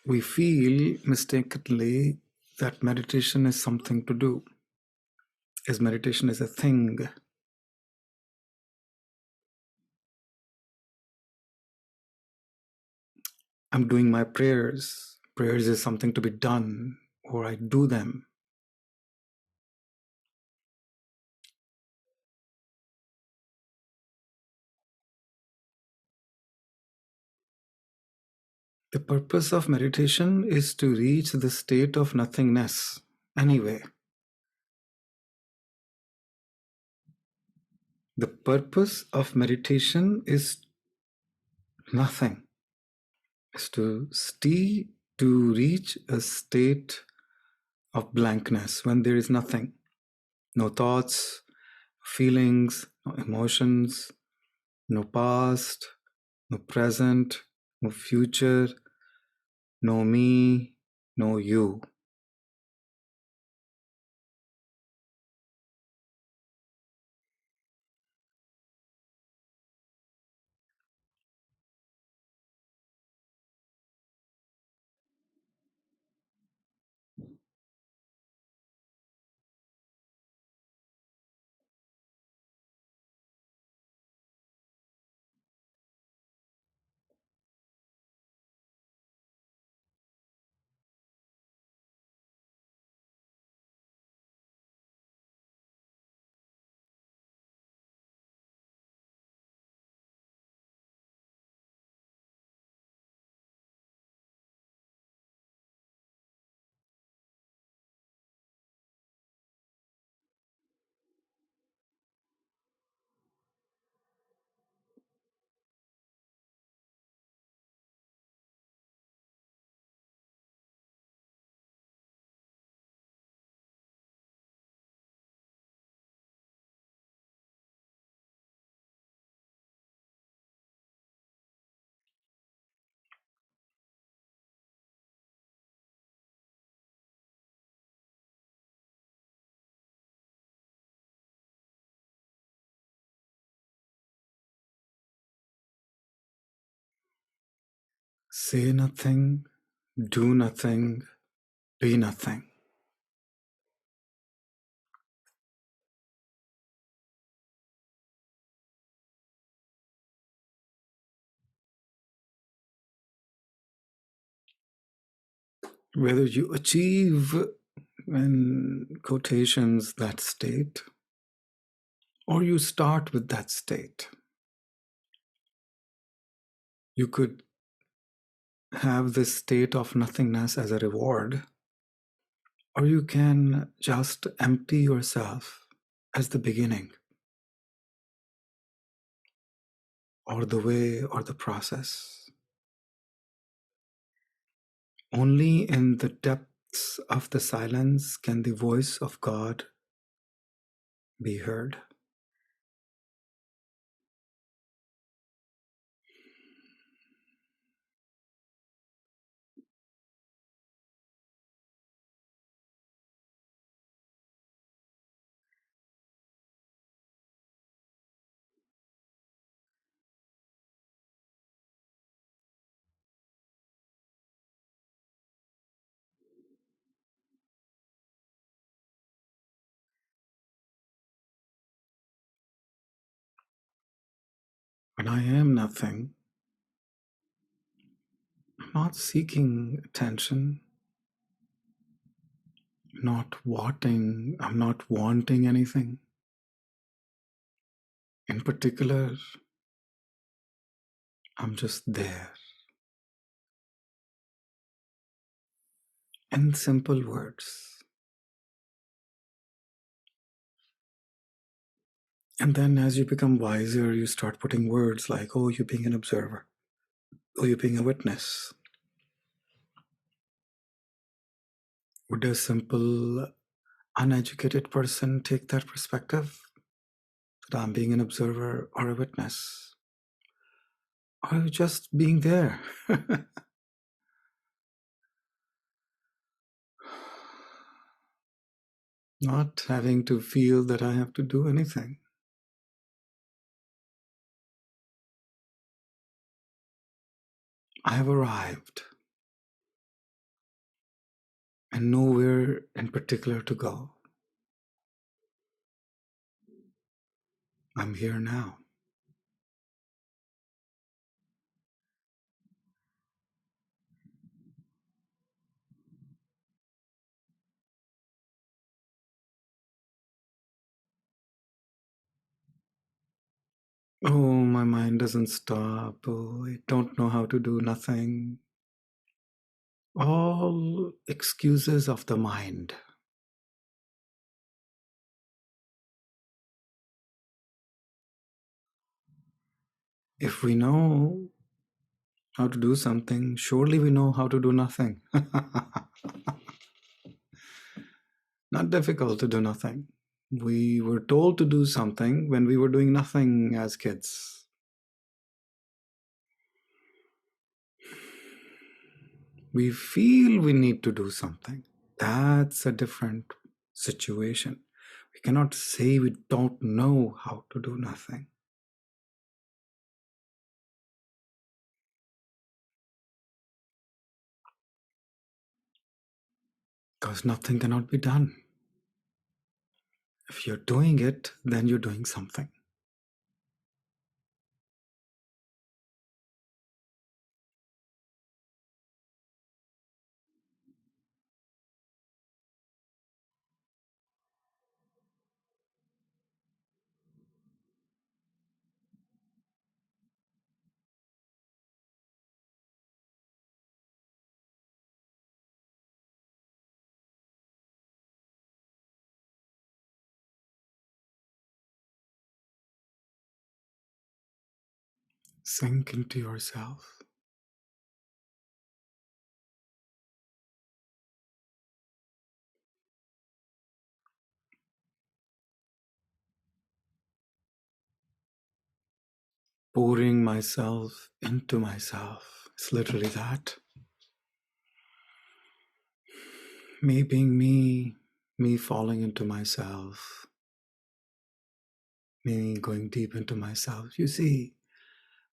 we feel mistakenly that meditation is something to do, as meditation is a thing. I'm doing my prayers. Prayers is something to be done, or I do them. The purpose of meditation is to reach the state of nothingness. Anyway, the purpose of meditation is nothing, is to reach a state of blankness when there is nothing. No thoughts, feelings, no emotions, no past, no present, no future, no me, no you. Say nothing, do nothing, be nothing. Whether you achieve, in quotations, that state, or you start with that state, you could have this state of nothingness as a reward, or you can just empty yourself as the beginning, or the way, or the process. Only in the depths of the silence can the voice of God be heard. When I am nothing, I'm not seeking attention, I'm not wanting anything. In particular, I'm just there. In simple words. And then as you become wiser, you start putting words like, oh, you're being an observer. Oh, you're being a witness. Would a simple, uneducated person take that perspective? That I'm being an observer or a witness? Or just being there? Not having to feel that I have to do anything. I have arrived. and nowhere in particular to go. I'm here now. Oh, my mind doesn't stop. Oh, I don't know how to do nothing. All excuses of the mind. If we know how to do something, surely we know how to do nothing. Not difficult to do nothing. We were told to do something when we were doing nothing as kids. We feel we need to do something. That's a different situation. We cannot say we don't know how to do nothing. Because nothing cannot be done. If you're doing it, then you're doing something. Sink into yourself. Pouring myself into myself. It's literally that. Me being me falling into myself, me going deep into myself. You see,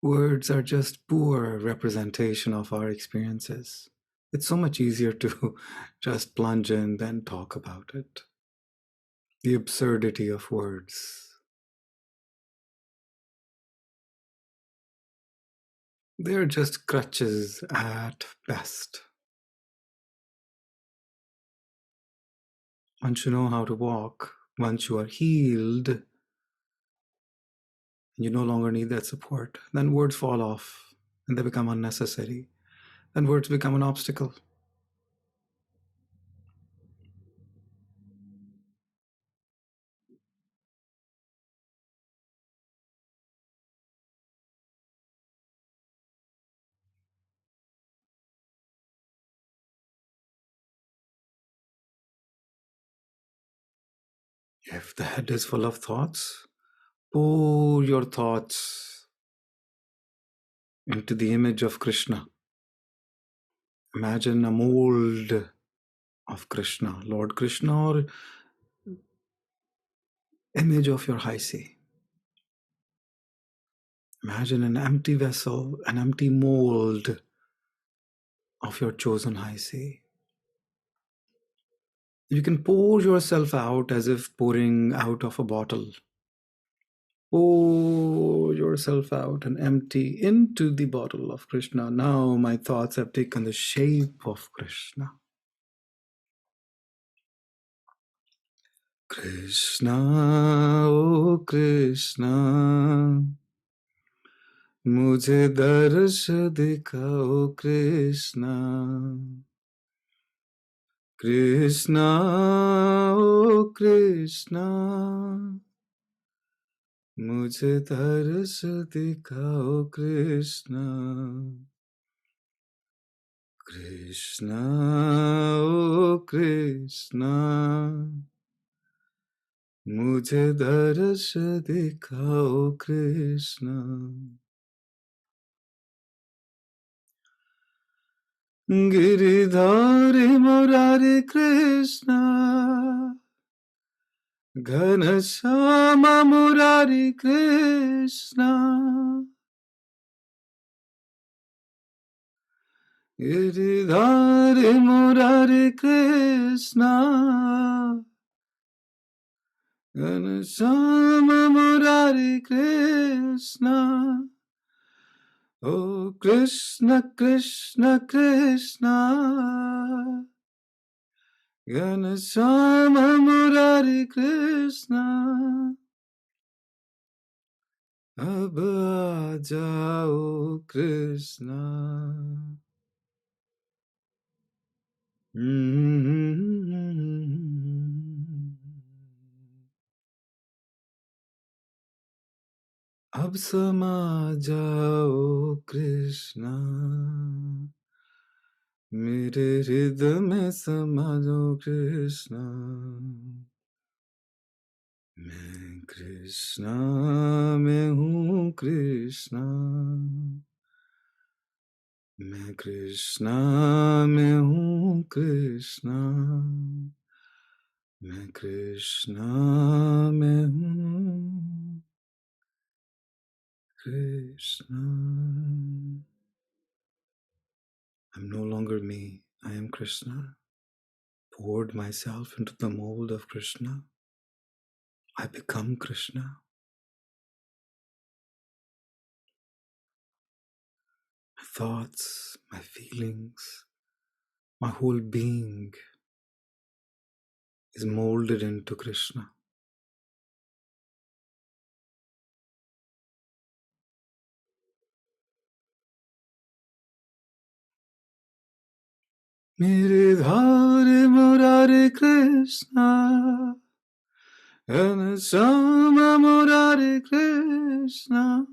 words are just poor representation of our experiences. It's so much easier to just plunge in than talk about it. The absurdity of words. They're just crutches at best. Once you know how to walk, once you are healed, and you no longer need that support, then words fall off and they become unnecessary. Then words become an obstacle. If the head is full of thoughts, pour your thoughts into the image of Krishna. Imagine a mold of Krishna, Lord Krishna, or image of your high sea. Imagine an empty vessel, an empty mold of your chosen high sea. You can pour yourself out as if pouring out of a bottle. Pour yourself out and empty into the bottle of Krishna. Now my thoughts have taken the shape of Krishna. Krishna, oh Krishna, मुझे दर्श दिखाओ Krishna. Krishna, oh Krishna, मुझे दर्श दिखाओ Krishna. Krishna, oh Krishna, मुझे दर्श दिखाओ Krishna. Giridhari Murari Krishna, Ghanshyam Murari Krishna, Giridhari Murari Krishna, Ganeshama Murari Krishna, Oh Krishna Krishna Krishna, Ganeshama Murari Krishna, अब आ जाओ कृष्णा. अब समा जाओ कृष्णा, मेरे हृदय में समा जाओ कृष्णा. मैं कृष्णा में हूँ कृष्णा, मैं कृष्णा में हूँ कृष्णा, मैं कृष्णा में हूँ Krishna. I'm no longer me, I am Krishna. Poured myself into the mold of Krishna. I become Krishna. My thoughts, my feelings, my whole being is molded into Krishna. Giridhari Murari Krishna, Ganeshama Murari Krishna,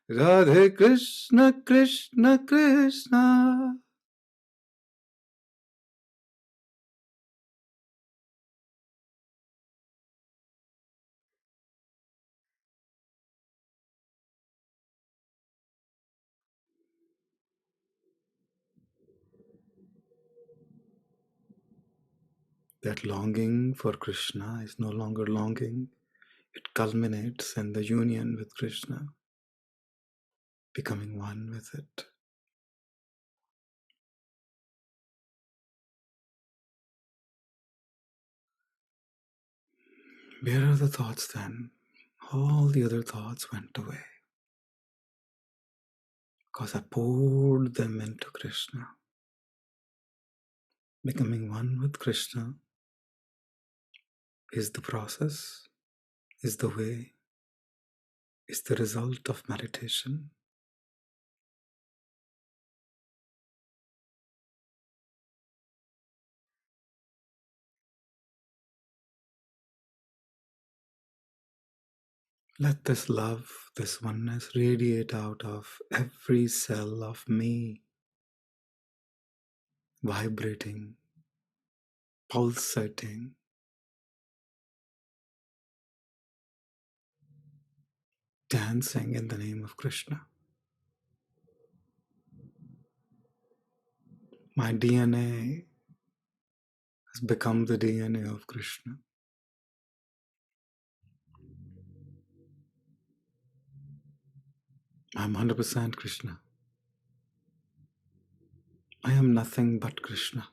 Radhe Krishna Krishna Krishna. That longing for Krishna is no longer longing. It culminates in the union with Krishna, becoming one with it. Where are the thoughts then? All the other thoughts went away because I poured them into Krishna. Becoming one with Krishna is the process, is the way, is the result of meditation. Let this love, this oneness radiate out of every cell of me, vibrating, pulsating, dancing in the name of Krishna. My DNA has become the DNA of Krishna. I'm 100% Krishna. I am nothing but Krishna.